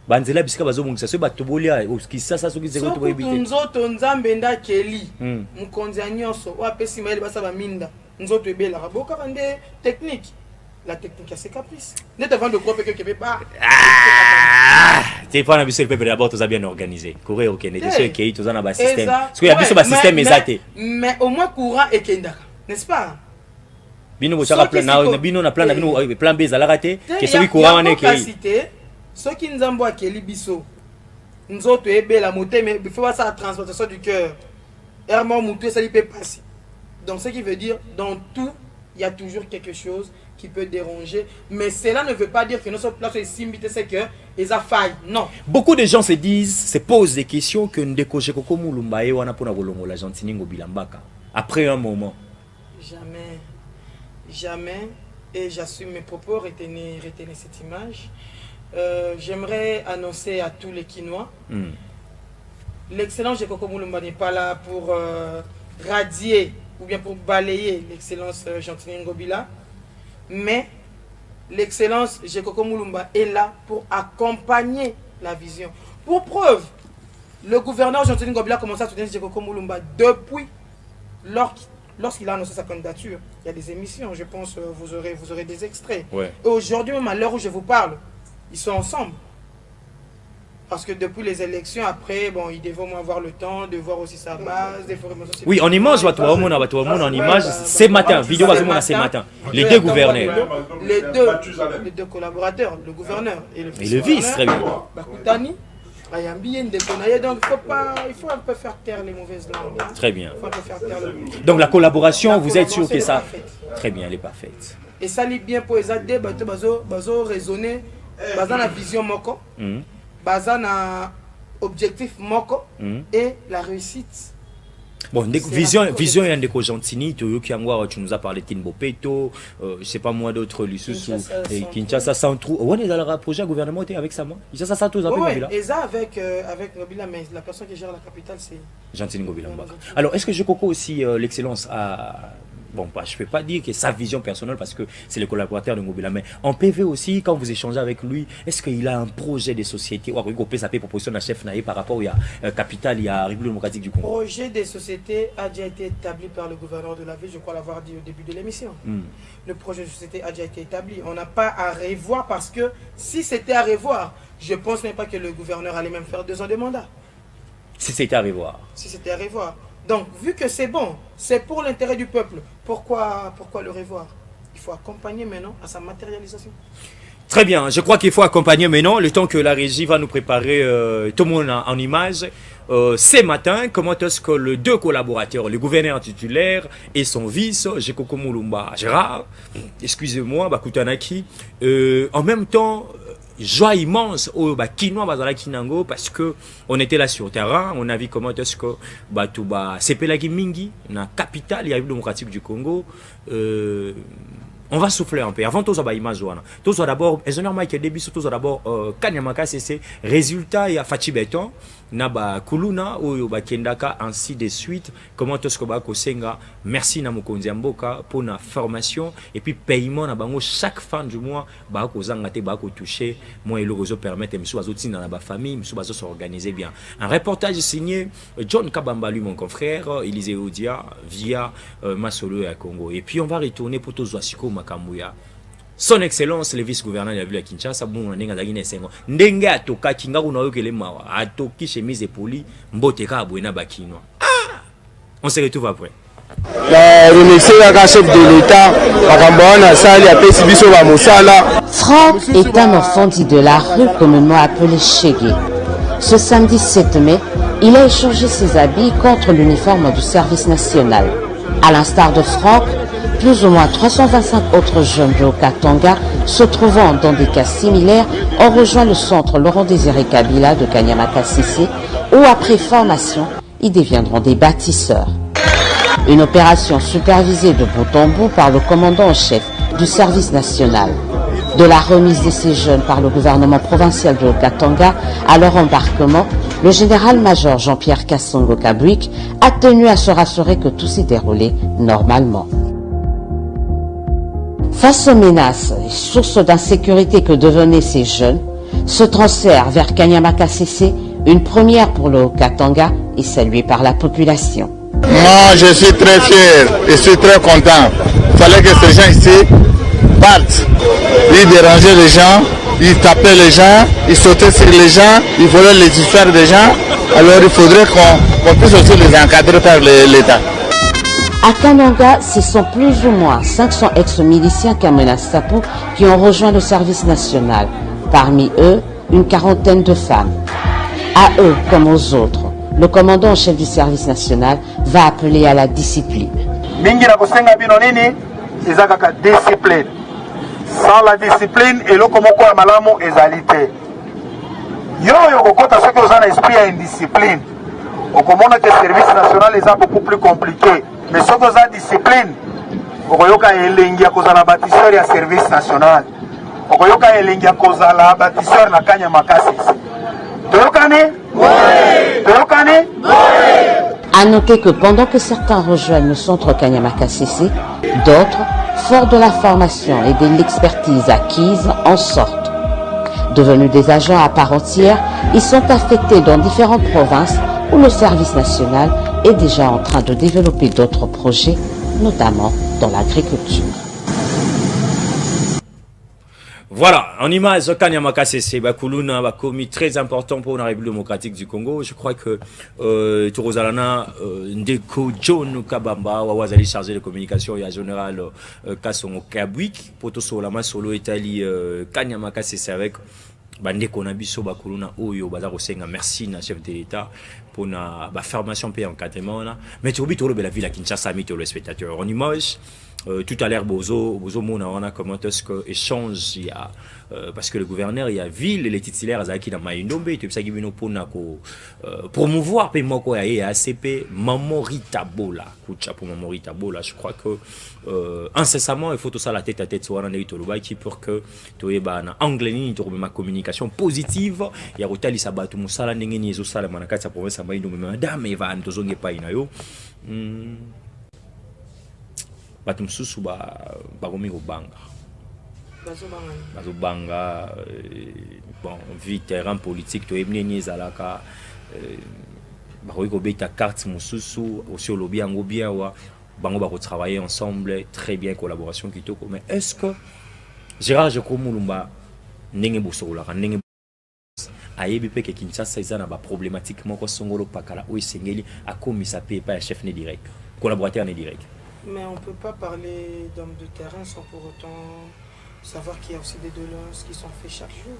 Banzela bisika bazomungisa so batubolia oskisa so kizeko to ebite.
Nzoto nzambe nda keli. Mukonzi nyonso wa pesi maili basa ba minda. Nzoto ebela raboka bande technique. La technique c'est caprice. Net avant de quoi que peut pas.
C'est pas un le peuple d'abord tout a bien organisé. Corée OK, n'était sûr qu'il tout en bas système. Parce qu'il y a biso ba système exacté.
Mais au moins courant et kendaka, n'est-ce pas?
Bino bochaka plan na bino na plan na bino plan B za la raté que celui courant on est que
ceux qui nous envoient Kelly Bisso, nous autres, la montée, mais il faut voir ça la transportation du cœur. Herman Moutou, ça lui peut passer. Donc, ce qui veut dire, dans tout, il y a toujours quelque chose qui peut déranger. Mais cela ne veut pas dire que notre place est simbité, c'est que ils ont failli. Non.
Beaucoup de gens se posent des questions que nous décochons comme Mulumba et on a pour la Gentini Ngobilambaka. Après un moment.
Jamais. Et j'assume mes propos, retenez cette image. J'aimerais annoncer à tous les Kinois, l'excellent Jekoko Mulumba n'est pas là pour radier ou bien pour balayer l'excellence Gentini Ngobila, mais l'excellence Jekoko Moulumba est là pour accompagner la vision. Pour preuve, le gouverneur Gentini Ngobila a commencé à soutenir Jekoko Moulumba depuis lorsqu'il a annoncé sa candidature. Il y a des émissions, je pense, vous aurez des extraits.
Ouais.
Et aujourd'hui, même à l'heure où je vous parle, ils sont ensemble. Parce que depuis les élections, après, bon, ils devront avoir le temps de voir aussi sa base.
Oui, en image, en image, ce matin, vidéo ce matin. Les deux gouverneurs.
Les deux collaborateurs, le gouverneur et le
vice, très bien.
Bakoutani, donc il faut un peu faire taire les mauvaises langues.
Très bien. Donc la collaboration, vous êtes sûr que ça... Très bien, elle est parfaite.
Et ça lit bien pour les aider, bazo raisonner, basant la vision moko. Basant na objectif moko et la réussite.
Bon, vision et Ndeko Gentini, tu nous as parlé de Tinbopeto, je sais pas moi d'autres Lissus et Kinshasa Centrou. On est dans le projet gouvernemental avec ça, moi. Kinshasa Centrou,
et ça avec Ngobila, mais la personne qui gère la capitale, c'est
Gentini Ngobila. Alors, est-ce que je coco aussi l'excellence à... Bon, bah, je ne peux pas dire que sa vision personnelle parce que c'est le collaborateur de Ngobila, mais en PV aussi, quand vous échangez avec lui, est-ce qu'il a un projet de société ou il peut s'appeler proposition de chef Naïe par rapport au Capital, il y a République démocratique du Congo?
Le projet des sociétés a déjà été établi par le gouverneur de la ville, je crois l'avoir dit au début de l'émission. Le projet de société a déjà été établi. On n'a pas à revoir parce que si c'était à revoir, je ne pense même pas que le gouverneur allait même faire 2 ans de mandat.
Si c'était à revoir.
Si c'était à revoir. Donc, vu que c'est bon, c'est pour l'intérêt du peuple, pourquoi le revoir? Il faut accompagner maintenant à sa matérialisation.
Très bien, je crois qu'il faut accompagner maintenant, le temps que la régie va nous préparer tout le monde en image. Ce matin, comment est-ce que les deux collaborateurs, le gouverneur titulaire et son vice, Jekoko Moulumba Gérard, excusez-moi, Bakutanaki, en même temps... Joie immense au Kinois Bazala Kinango parce que on était là sur terrain, on a vu comment est-ce que Sepelagi Mingi, la capitale la République démocratique du Congo, on va souffler un peu. Avant tout ça, image tout ça d'abord, ingénieur Michael Debi, tout ça d'abord, Kanyamaka c'est résultat et à Fachi Beton, Naba Kuluna ou Kendaka ainsi de suite. Comment est-ce que Kosenga, merci na Mokonzi Mboka pour la formation et puis paiement na bango chaque fin du mois, Kozangate toucher, moi et le réseau permettre monsieur Bazoti dans la famille, monsieur Bazo s'organiser bien. Un reportage signé John Kabamba lui mon confrère, Élisée Odia via Masolo et Congo. Et puis on va retourner pour tous Wasiko Makambuya. Son Excellence le vice-gouverneur de la ville de Kinshasa, bon, ndenge atoka kinga kuna yokele mawa, atoki chemise poli, mboteka abwena bakinois. Ah! On se retrouve après.
Franck est un enfant dit de la rue communément appelé Chégué. Ce samedi 7 mai, il a échangé ses habits contre l'uniforme du service national. À l'instar de Franck, plus ou moins 325 autres jeunes de Okatanga se trouvant dans des cas similaires ont rejoint le centre Laurent-Désiré Kabila de Kanyama-Kasese où après formation, ils deviendront des bâtisseurs. Une opération supervisée de bout en bout par le commandant en chef du service national. De la remise de ces jeunes par le gouvernement provincial de Okatanga à leur embarquement, le général-major Jean-Pierre Kassongo Kabwik a tenu à se rassurer que tout s'est déroulé normalement. Face aux menaces et sources d'insécurité que devenaient ces jeunes, ce transfert vers Kanyama-Kasese, une première pour le Haut-Katanga, est salué par la population.
Moi, je suis très fier et je suis très content. Il fallait que ces gens ici partent. Ils dérangeaient les gens, ils tapaient les gens, ils sautaient sur les gens, ils volaient les histoires des gens. Alors il faudrait qu'on puisse aussi les encadrer par l'État.
À Kananga, ce sont plus ou moins 500 ex-miliciens Kamena Sapu qui ont rejoint le service national. Parmi eux, une quarantaine de femmes. À eux, comme aux autres, le commandant en chef du service national va appeler à la discipline.
Sans la discipline, et le komoko ya malamu ezalité. Yo kokota soki oza na esprit ya indiscipline. Okomona que le service national est beaucoup plus compliqué. Mais soki oza discipline, okoyoka elengi ya kozala bâtisseur ya service national. Okoyoka elengi ya kozala bâtisseur na Kanyama-Kasese. Toyokane? Oui. Toyokane? Oui.
À noter que pendant que certains rejoignent le centre Kanyama-KCC, d'autres, forts de la formation et de l'expertise acquise, en sortent. Devenus des agents à part entière, ils sont affectés dans différentes provinces où le service national est déjà en train de développer d'autres projets, notamment dans l'agriculture.
Voilà, en image, Kanyama KCC, Bakuluna, Bakomi, très important pour la République démocratique du Congo. Je crois que Torozalana, Ndeko, John Kabamba, Wawazali chargé de communication et à général Kassongo Kabwik, Poto Solama, Solo Italie, Kanyama KCC avec Ndeko Nabiso, Bakuluna, Oyo, Bazaro Senga, merci, na chef de l'État, pour la formation et encadrement. Mais tu oublies tout le la ville à Kinshasa, mis le spectateur. En image, tout à l'heure, Bozo Mona, comment est-ce que échange il y a parce que le gouverneur il y a ville et les titulaires Azaki dans Maïndombe, tu sais qu'il pour promouvoir paiement quoi et ACP Maman Rita Bola, pour Maman Rita Bola, je crois que incessamment il faut tout ça la tête à tête sur un qui pour que tu es en anglais ni tu ma communication positive il y a rotali sabatu musala ndenge ni zo sala manakati sa province Maïndombe madame Eva Antozonge Painayo Batumsusu baromi banga bazobanga bon vite terrain politique to ebneni zalaka baroiko beta carte mususu aussi lobby yango bien wa bango ba travailler ensemble très bien collaboration kitoko mais est-ce que Gérard Jokomulumba ndenge bosola ndenge ayebi pe ke Kinshasa ezana ba problématique moko songolo pakala o esengeli akomisa pe pa chef ne direct collaborateur ne direct.
Mais on ne peut pas parler d'hommes de terrain sans pour autant savoir qu'il y a aussi des doléances qui sont faites chaque jour.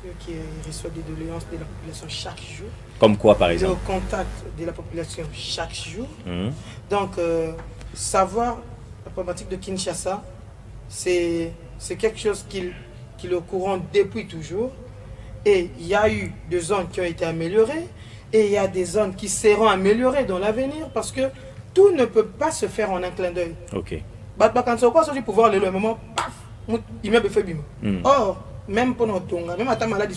Ceux qui reçoivent des doléances de la population chaque jour.
Comme quoi par exemple?
Le contact de la population chaque jour. Donc, savoir la problématique de Kinshasa, c'est quelque chose qui est au courant depuis toujours. Et il y a eu des zones qui ont été améliorées et il y a des zones qui seront améliorées dans l'avenir parce que tout ne peut pas se faire en un clin d'œil.
Ok.
Quand on voit ce pouvoir, le moment, paf, il m'a fait bim. Or, même pour notre tonga, même à ta maladie,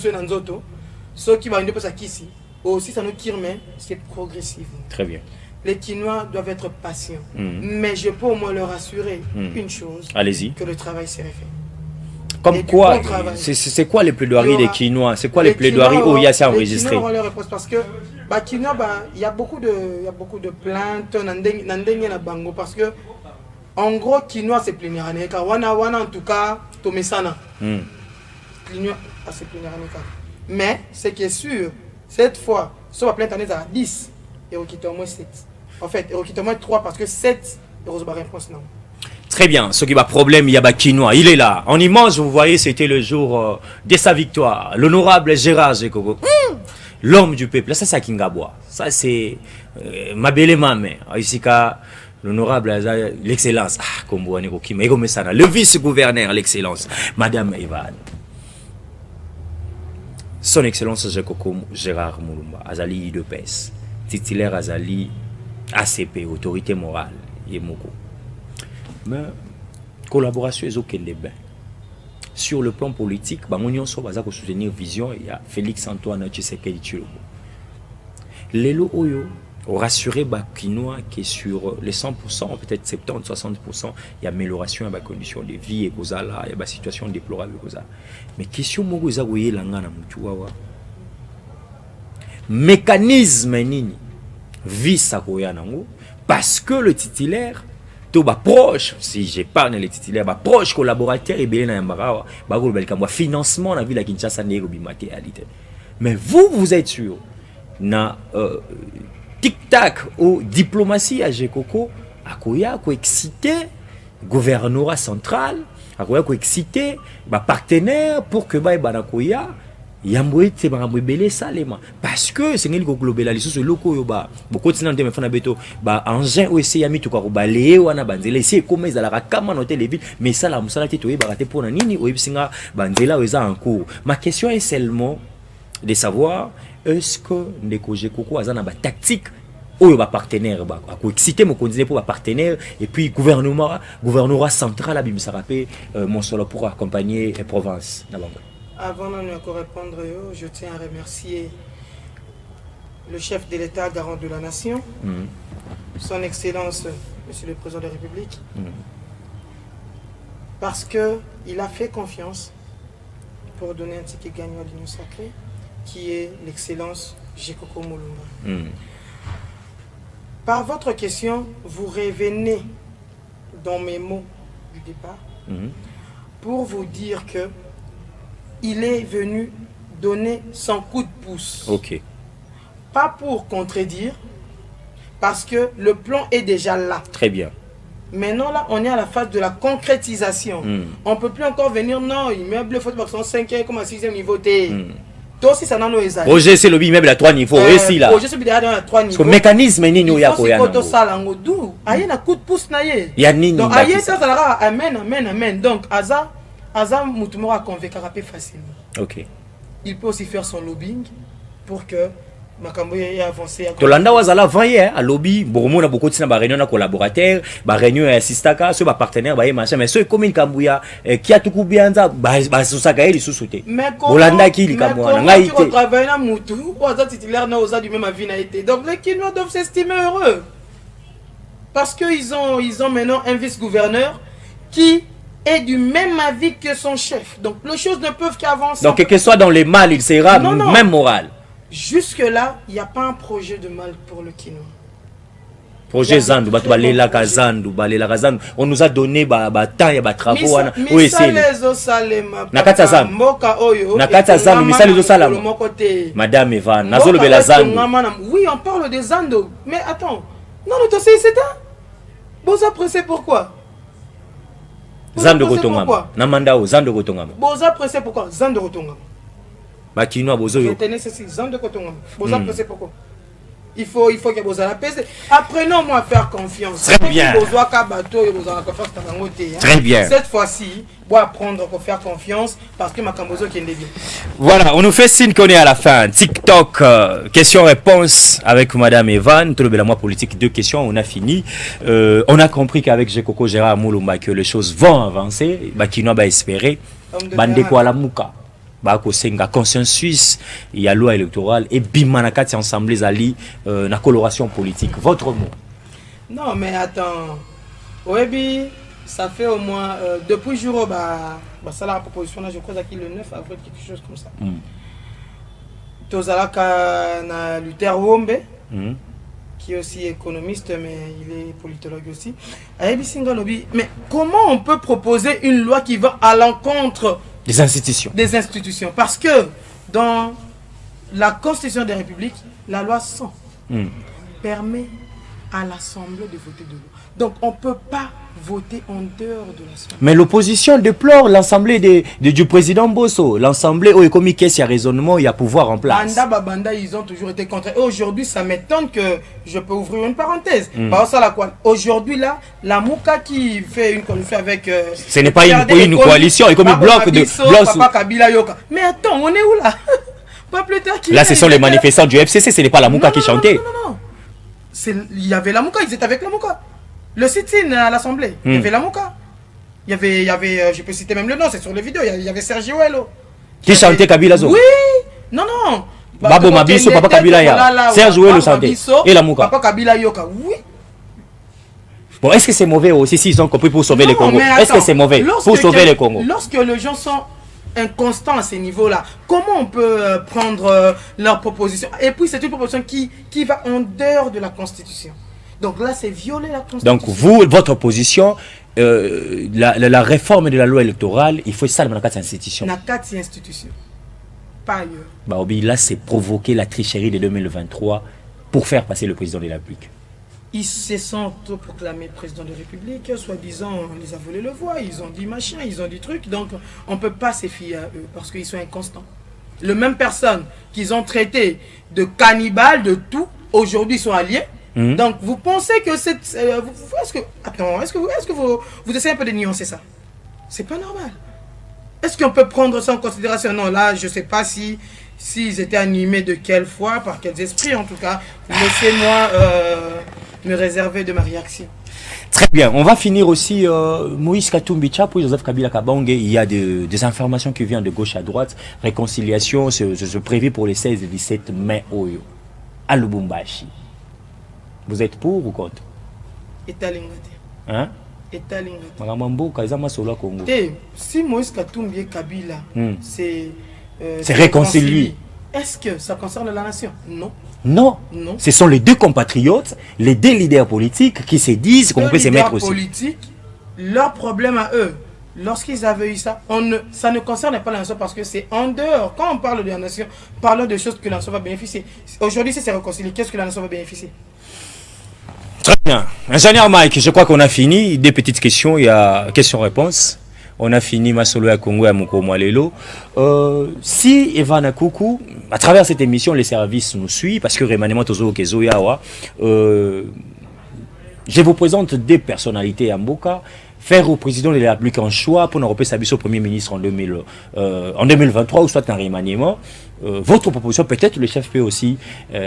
ceux qui vont une à ici, aussi ça nous tire, mais c'est progressif.
Très bien.
Les Kinois doivent être patients. Mais je peux au moins leur assurer une chose.
Allez-y.
Que le travail serait fait.
Comme quoi, c'est quoi les plaidoiries des Kinois? C'est quoi les plaidoiries où il y a ça enregistré?
Parce que Kinois, il y a beaucoup de plaintes parce que en gros Kinois c'est plénière wana en tout cas Tomesana. Kinois c'est plénière. Mais ce qui est sûr, cette fois, sur la plainte année à 10 et au quitte au moins 7. En fait, et au quitte au moins 3 parce que 7 euros par réponse non.
Très bien, ce qui va problème, il y a Bakinois, il est là. En image, vous voyez, c'était le jour de sa victoire. L'honorable Gérard Gekoko, l'homme du peuple. Ça, c'est Kingabois. Ça, c'est ma belle maman. Ici, l'honorable, l'excellence. Ah, comme vous le vice-gouverneur, l'excellence. Madame Evan. Son excellence Gekoko Gérard Moulumba, Azali de PES, titulaire Azali ACP, autorité morale, Yemoko. Mais collaboration est aucun débat. Sur le plan politique, on va soutenir vision. Il y a Félix Antoine Tshisekedi Tshilombo. Lelo Oyo rassuré Bakinois qui sur les 100%, peut-être 70-60%, il y a amélioration à la condition de vie et il y a une situation déplorable. Mais question mogoza woye langana mutuwa mécanisme nini vie sakoya nango parce que le titulaire tout proche, si j'épargne les titulaires, proche collaborateur et bien na financement la ville à Kinshasa n'est matérialité. Mais vous êtes sûr, na tic-tac ou diplomatie à Gekoko, à quoi excité gouvernorat central, à quoi excité partenaire pour que banakoya yamboite barabebele salema parce que c'est ngeli ko global lisusu loko yo ba bokotina ndeme fana beto ba engin OC yami to ko balayer wana banzela esi comme ezala kama noter les villes mais ça la musala ti to yeba te pona nini oyebisinga banzela weza en cours. Ma question est seulement de savoir est-ce que ndeko Gekoko azana ba tactique oyo ba partenaire ba ko exciter mo continuer pour ba partenaire et puis gouvernorat central a bimisa rapé mon solo pour accompagner les provinces na bango.
Avant de répondre, je tiens à remercier le chef de l'État garant de la nation, son Excellence, Monsieur le Président de la République, parce qu'il a fait confiance pour donner un ticket gagnant à l'Union sacrée, qui est l'Excellence Gekoko Moulumba. Par votre question, vous revenez dans mes mots du départ pour vous dire que il est venu donner son coup de pouce.
Ok.
Pas pour contredire, parce que le plan est déjà là.
Très bien.
Maintenant, là, on est à la phase de la concrétisation. On ne peut plus encore venir, non, immeuble, il faut que 5e comme à 6e niveau. Toi aussi, ça n'a pas de
projet, c'est le immeuble à 3 niveaux. Aussi, là.
Projet, c'est à 3 niveaux.
Le mécanisme, il y a
un coup de pouce. Il
y a Nini.
Donc, ça amen. Donc, Aza Moutoumora convainc facilement.
Ok.
Il peut aussi faire son lobbying pour que Makambo ait avancé.
Tolanda wazala voyé à lobby, bon a beaucoup de réunions de collaborateurs, réunions assistaka, ce partenaire, machin, mais ce commune Kambouya qui a tout bien ça, sosaka il sous-souté. Bolanda qui li Kambouya,
ngai tu travailles na Moutou, ou Aza titulaire na Oza du même avis n'a été. Donc les Kinois doivent s'estimer heureux. Parce qu'ils ont maintenant un vice-gouverneur qui est du même avis que son chef. Donc les choses ne peuvent qu'avancer.
Donc quel que soit dans les mal, il sera même moral.
Jusque-là, il n'y a pas un projet de mal pour le Kinois.
Projet Zandu, on nous a donné temps et travaux. Madame Evan,
oui, on parle des Zando. Mais attends, non, nous t'en c'est ça. Vous appréciez pourquoi?
Zando Rotongama. Namanda o Zando Rotongama.
Vous appréciez pourquoi? Zando Rotongama.
Bakinois bozoyo.
Pourquoi? Il faut que vous la pèse. Apprenons-moi à faire confiance.
Très bien. Très bien.
Cette fois-ci, on va apprendre à faire confiance parce que ma cambozo qui est bien.
Voilà, on nous fait signe qu'on est à la fin. TikTok, question-réponse avec Madame Evan. Tout le bélamois politique, 2 questions, on a fini. On a compris qu'avec Gekoko Gérard Moulumba que les choses vont avancer. Bakinois va espérer. Bandeko à la mouka. Senga consensus, il y a loi électorale et bimanakati ensemble ali na coloration politique. Votre mot?
Non mais attends, Webi, ça fait au moins depuis jour ça la proposition là je crois qu'il le 9 avril quelque chose comme ça. Tozalaka na Luther Wombe qui est aussi économiste mais il est politologue aussi. Mais comment on peut proposer une loi qui va à l'encontre
des institutions.
Des institutions. Parce que dans la Constitution des Républiques, la loi 100 permet à l'Assemblée de voter de loi. Donc on ne peut pas voter en dehors de l'Assemblée.
Mais l'opposition déplore l'Assemblée du président Bosso. L'Assemblée où il y a raisonnement, il y a pouvoir en place.
Banda, ils ont toujours été contre. Et aujourd'hui, ça m'étonne que je peux ouvrir une parenthèse. Aujourd'hui, là, la Mouka qui fait une coalition avec...
ce n'est pas une coalition, il est comme un bloc de...
Papa Kabila Yoka. Mais attends, on est où là? Pas plus tard
là, ce sont les manifestants du FCC, ce n'est pas la Mouka qui chantait.
Non. Il y avait la Mouka, ils étaient avec la Mouka. Le sit-in à l'Assemblée, il y avait la Mouka. Il y avait, je peux citer même le nom, c'est sur les vidéos, il y avait Sergio Hello.
Qui chantait Kabila Zo?
Oui. Non.
Babo Mabiso, Papa Kabila Ya. Sergio Hello chantait. Et la Mouka.
Papa Kabila Yoka, oui.
Bon, est-ce que c'est mauvais aussi s'ils ont compris pour sauver les Congos? Est-ce que c'est mauvais pour sauver les Congos?
Lorsque les gens sont inconstants à ces niveaux-là, comment on peut prendre leur proposition? Et puis c'est une proposition qui va en dehors de la Constitution. Donc là, c'est violer la Constitution.
Donc vous, votre position, la réforme de la loi électorale, il faut ça dans la 4 institutions.
Dans la 4 institutions. Pas ailleurs.
Bah, là, c'est provoquer la tricherie de 2023 pour faire passer le président de la République.
Ils se sont proclamés président de la République, soi-disant, on les a volé le voix, ils ont dit machin, ils ont dit truc, donc on ne peut pas se fier à eux parce qu'ils sont inconstants. Les mêmes personnes qu'ils ont traité de cannibales, de tout, aujourd'hui sont alliés. Donc vous pensez que c'est... est-ce que vous essayez un peu de nuancer ça? C'est pas normal. Est-ce qu'on peut prendre ça en considération? Non, là, je ne sais pas s'ils étaient animés de quelle foi, par quels esprits en tout cas. Laissez-moi me réserver de ma réaction.
Très bien, on va finir aussi Moïse Katumbi Tchapo, Joseph Kabila Kabange. Il y a des informations qui viennent de gauche à droite. Réconciliation, c'est prévu pour les 16 et 17 mai. à Lubumbashi. Vous êtes pour ou contre?
Hein? Si Moïse Katumbi et Kabila, c'est
réconcilié.
Est-ce que ça concerne la nation? Non.
Non. Non. Ce sont les deux compatriotes, les deux leaders politiques qui se disent qu'on peut se mettre aussi.
Politiques, leur problème à eux, lorsqu'ils avaient eu ça, ça ne concerne pas la nation parce que c'est en dehors. Quand on parle de la nation, parlons de choses que la nation va bénéficier. Aujourd'hui, si c'est réconcilié, qu'est-ce que la nation va bénéficier?
Très bien. Ingénieur Mike, je crois qu'on a fini. Des petites questions, il y a questions-réponses. On a fini Masolo à Congo et Moko Mwalelo. Si Evan Akuku, à travers cette émission, les services nous suivent, parce que Remaniement Tozo Kezo Yawa, je vous présente des personnalités à Mboka. Faire au président de la République un choix pour nous repasser au Premier ministre en 2023 ou soit un remaniement. Votre proposition, peut-être le chef peut aussi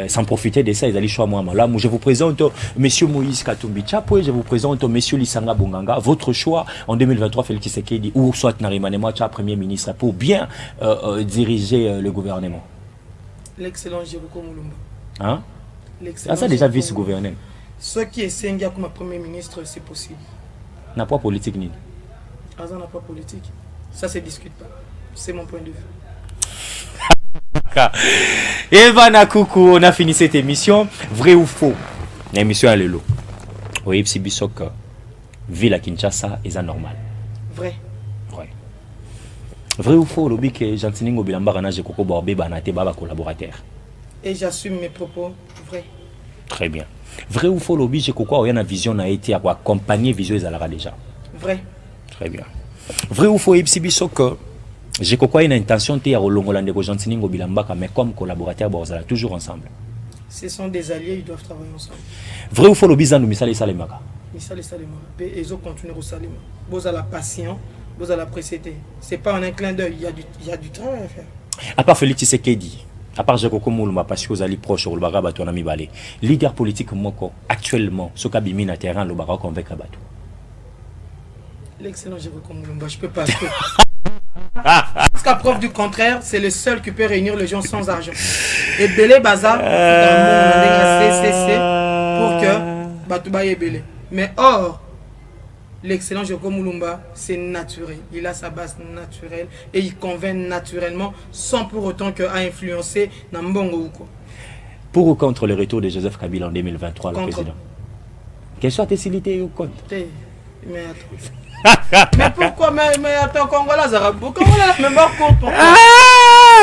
s'en profiter de ça. Ils allaient choisir moi malam. Je vous présente Monsieur Moïse Katumbi Tshapwe, je vous présente Monsieur Lisanga Bonganga. Votre choix en 2023, Félix Tshisekedi ou soit un remaniement Premier ministre pour bien diriger le gouvernement.
L'excellent Jérôme Moulumba.
Hein? Ça déjà vice-gouverneur.
Ce qui est Sengia comme Premier ministre, c'est possible.
N'a pas politique ni.
Ça n'a pas politique. Ça se discute pas. C'est mon point de vue.
Evan Akuku, on a fini cette émission. Vrai ou faux? L'émission à l'élo. Oui, c'est Bissok. Ville à Kinshasa, est normal.
Vrai.
Vrai. Vrai ou faux? Lobby que Jantiningo Bilamba Ranaje Koko Borbe Banate Baba collaborateur.
Et j'assume mes propos. Vrai.
Très bien. Vrai ou faux, lobby, j'ai quoi, il y a une vision a été à accompagner vision Zalara déjà.
Vrai.
Très bien. Vrai ou faux, Ibsibiso que j'ai quoi une intention de au Longolande de Jantiningo Bilambaka, mais comme collaborateur, Borzala, toujours ensemble.
Ce sont des alliés, ils doivent travailler ensemble.
Vrai ou faux, lobby, Zanou Misale Salemaka.
Misale Salemaka. Et ils ont continué au Salema. Vous avez la patience, vous avez la précédé. C'est pas en un clin d'œil, il y a du travail à faire.
À part Félix Tshisekedi. À part Jekoko Mouluma, parce que vous allez proche au Lubara Batou Nami Balé. Leader politique Moko, actuellement, ce cabimi na terrain, Lubara convainc Batou.
L'excellent Jekoko Mouluma, je peux pas. Parce qu'à preuve du contraire, c'est le seul qui peut réunir les gens sans argent. Et Belé Baza, pour que Batouba ait Belé. Mais or, l'excellent Joko Moulumba, c'est naturel. Il a sa base naturelle et il convainc naturellement sans pour autant qu'il a influencé Nambongo ou quoi.
Pour ou contre le retour de Joseph Kabila en 2023, contre. Le président? Quelle soit tes facilités ou contre?
Mais attends. Mais pourquoi? Mais attends, Congolais, Zarabou, Congolais, même pas contre.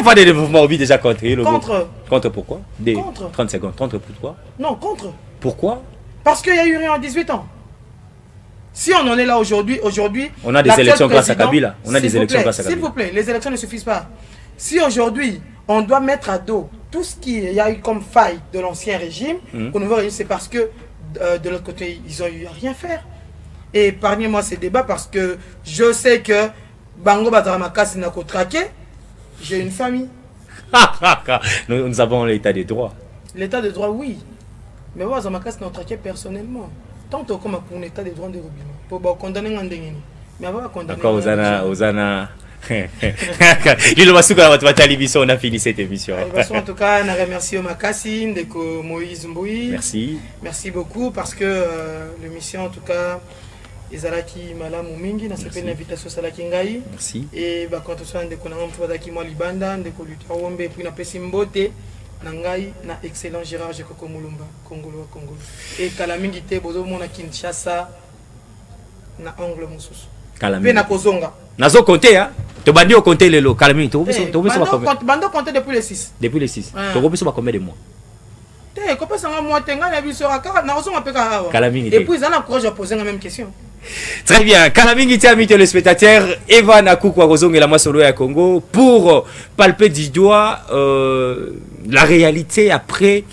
Pas de développement, oui, déjà contre.
Contre.
Contre pourquoi?
Contre.
30 secondes. Contre pourquoi?
Non, contre.
Pourquoi?
Parce qu'il y a eu rien en 18 ans. Si on en est là aujourd'hui,
on a des élections grâce à Kabila. On a des élections grâce à Kabila.
S'il vous plaît, les élections ne suffisent pas. Si aujourd'hui, on doit mettre à dos tout ce qu'il y a eu comme faille de l'ancien régime, au nouveau régime, c'est parce que de l'autre côté, ils ont eu à rien faire. Et épargnez-moi ces débats parce que je sais que Bango Bazaramakasi n'a qu'au traqué. J'ai une famille.
Nous avons l'état des droits.
L'état des droits, oui. Mais Bazaramakasi n'a traqué personnellement. Tant comme pour un état de droit de Robima. Pour condamner un déni. Mais avant de condamner.
Encore Ozana. On a fini cette émission.
En tout cas, on remercie Makassi, Moïse Mboui.
Merci.
Merci beaucoup parce que l'émission, en tout cas, Izalaki Malam Mingi, n'a pas une invitation Salaki Ngai.
Merci.
Et quand on soit de Konam Fodaki Malibanda, de Kolutawombe, puis na Pesimbote. Nangai na excellent Gérard Jekoko Moulumba, Congolo. Et Kalamingi te bozo mona Kinshasa na angle mosusu.
Kalamingi.
Na kozonga.
Nazo compter hein. To bandi au compter lelo Kalamingi to
bando compter depuis les 6.
Depuis les 6. To bobiso ba combien de mois?
Te ko pesa nga mois tenga na biso aka na kozonga peka hawa.
Kalamingi.
Et puis ils ont encouragé à poser la même question.
Très bien. Kalamingi ami téléspectateurs, Evan Akuku Kozonga la Masolo ya Congo pour palper du doigt la réalité après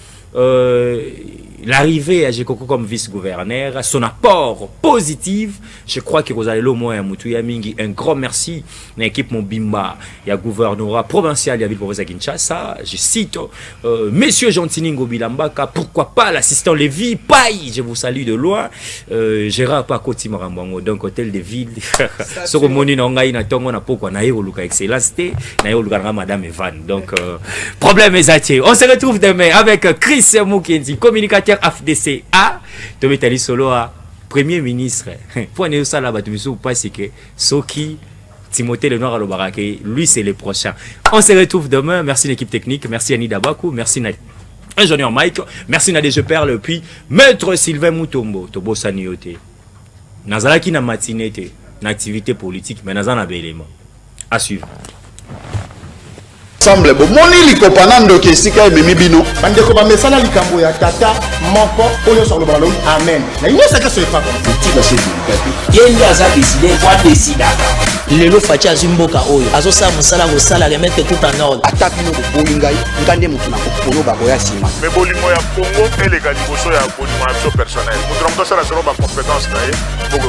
l'arrivée à Jekoko comme vice-gouverneur, son apport positif, je crois que vous allez au moins à Mingi. Un grand merci à l'équipe Mobimba, il y a gouvernorat provincial, il y a ville province à Kinshasa. Je cite Monsieur Jean-Tiningo Bilambaka, pourquoi pas l'assistant Lévi Paille, je vous salue de loin. Gérard Pakoti Marambango, donc hôtel de ville. Soromoni Nangaï Natongo na pourquoi Naïo Luka Excellence, Naïo Luka Madame Evan. Donc, problème est attiré. On se retrouve demain avec Chris Moukendi, communicateur AFDCA, Tometali Solo, Premier ministre. Pour nous, ça là-bas, tu me souviens pas, c'est que Soki, Timothée Lenoir à l'Obarake, lui, c'est le prochain. On se retrouve demain. Merci l'équipe technique, merci Annie Dabakou, merci ingénieur Mike, merci Nadé Je Perle, puis Maître Sylvain Moutombo, Tobo Saniote. Nazalaki na matinete, na activité politique, mais Nazana Belema. À suivre.
Semble bon moni likopanando ke sika ememi bino
bande ko ba mesala likambo ya tata moko oyo sur le ballon amen na ino saka so epa comme
tika se dikati
yeli aza décidé kwa décida
lelo faci azwi mboka oyo azosala mosala kosala remettre tout en ordre
ata bino boboyi ngai ngande mutu na kopolo bakoya nsima
me bolingo ya Congo eleka liboso ya bolimo ya biso personnel moto na moto asala selon bacompétence na ye moko